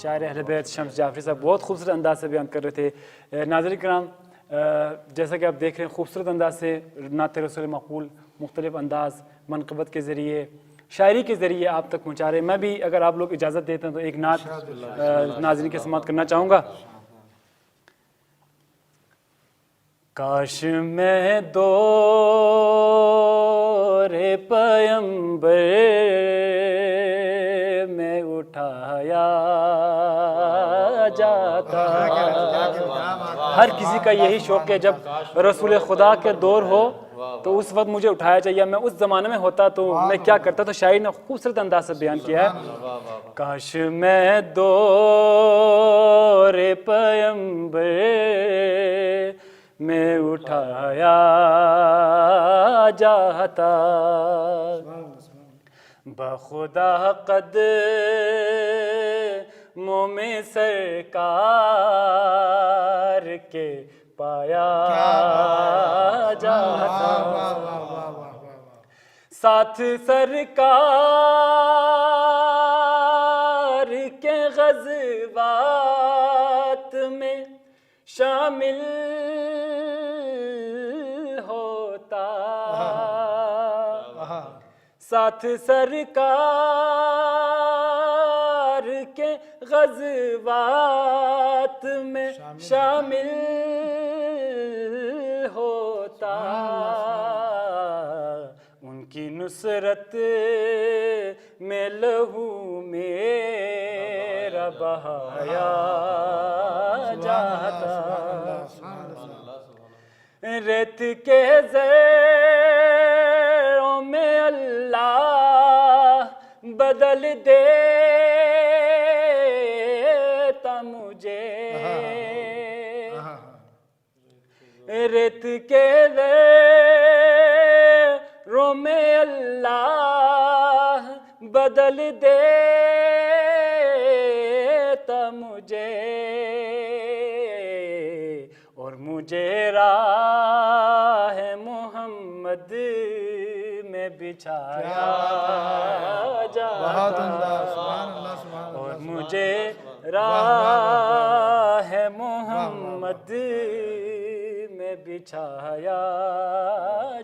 शायर अहले बैत शम्स जाफरी साहब बहुत खूबसूरत अंदाज से बयान कर रहे थे। नाज़रीन कराम, जैसा कि आप देख रहे हैं खूबसूरत अंदाज से नात रसूल मकबूल मुख्तलिफ अंदाज मनक़बत के ज़रिए शायरी के ज़रिए आप तक पहुँचा रहे हैं। मैं भी अगर आप लोग इजाज़त देते हैं तो एक नात नाज़रीन के समात करना चाहूँगा। काश मैं दौरे पैगंबर में उठाया जाता। हर किसी का यही शौक़ है जब रसूल खुदा के दौर हो तो उस वक्त मुझे उठाया चाहिए। मैं उस ज़माने में होता तो मैं क्या करता। तो शायरी ने खूबसूरत अंदाज से बयान किया है। काश मैं दौरे पैगंबर में उठाया जाता। बखुदा कदमों में सरकार के पाया जाता। साथ सरकार के ग़ज़वात में शामिल होता। साथ सरकार के ग़ज़वात में शामिल होता। उनकी नुसरत में लहू मेरा बहाया जाता। रेत के ज़रों में अल्लाह बदल देता मुझे। रेत के ज़रों में अल्लाह बदल देता मुझे। और मुझे राह मोहम्मद में बिछाया जाता। और मुझे राह मोहम्मद में बिछाया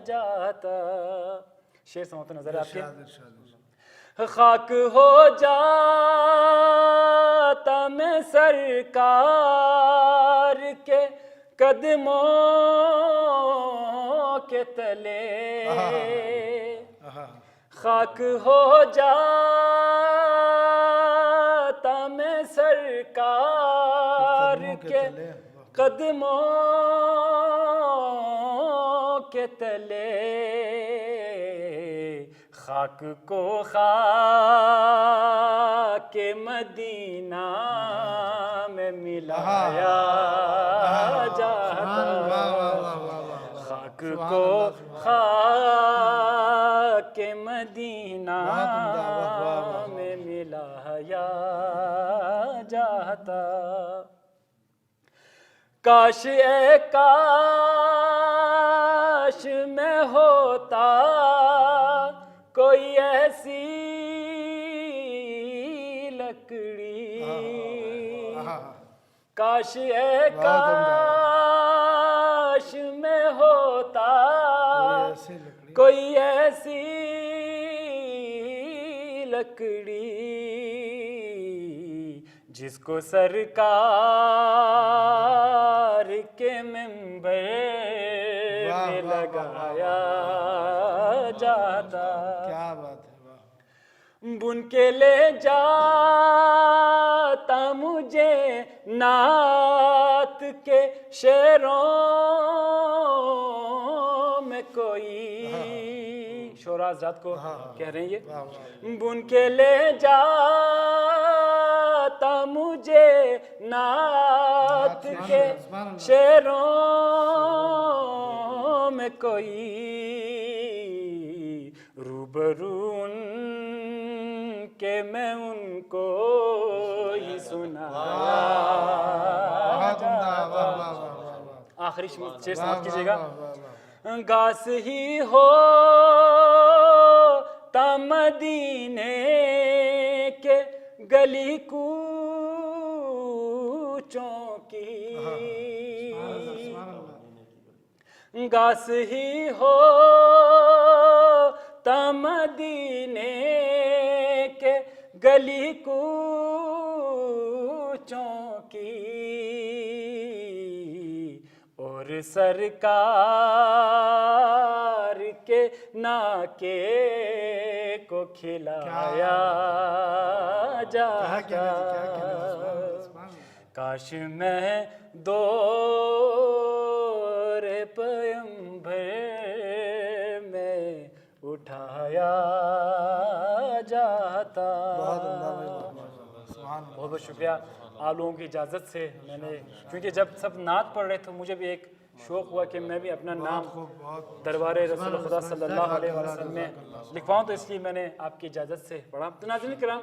जाता। शेर समाप्त नजर आपके। खाक हो जाता मैं सरकार के कदमों के तले। खाक हो जाता मैं सरकार के कदमों के तले। खाक को खाक के मदीना में मिलाया जाता। खाक को खाक के मदीना में मिलाया जाता। काश ए काश में होता कोई ऐसी लकड़ी। काश ए काश में होता कोई ऐसी लकड़ी जिसको सरकार के मिंबर में लगाया जाता। क्या बात है, वाह। बुन के ले जाता मुझे नात के शेरों में कोई। शोराज रात को कह रहे हैं ये। बुन के ले जाता मुझे नात के शेरों में कोई रूबरू के मैं उनको ही सुनाया। आखिरी शेर समाप्त कीजिएगा। घास ही हो मदीने के गली कूचों की, घास ही हो मदीने के गली कूचों की, और सरकार के नाके को खिलाया जाता। काश मैं दौरे पैगंबर में उठाया जाता। बहुत बहुत शुक्रिया। आप लोगों की इजाज़त से मैंने, क्योंकि जब सब नात पढ़ रहे थे मुझे भी एक शौक़ हुआ कि मैं भी अपना नाम दरबार रसूल खुदा सल्लल्लाहु अलैहि वसल्लम में लिखवाऊँ, तो इसलिए मैंने आपकी इजाज़त से पढ़ा। तो नाज़रीन किराम,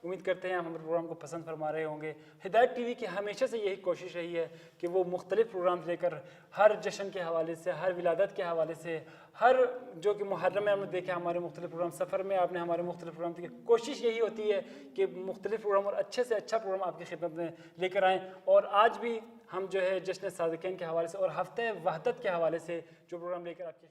उम्मीद करते हैं हमारे प्रोग्राम को पसंद फरमा रहे होंगे। हिदायत टीवी की हमेशा से यही कोशिश रही है कि वो मुख्तलिफ प्रोग्राम लेकर हर जश्न के हवाले से, हर विलादत के हवाले से, हर जो कि मुहर्रम में हमने देखा हमारे मुख्तलिफ प्रोग्राम, सफ़र में आपने हमारे मुख्तलिफ प्रोग्राम देखे। कोशिश यही होती है कि मुख्तलिफ प्रोग्राम और अच्छे से अच्छा प्रोग्राम आपकी खिदमत में लेकर आएँ। और आज भी हम जो है जश्न सादिकीन के हवाले से और हफ्ते वहदत के हवाले से जो प्रोग्राम लेकर आपकी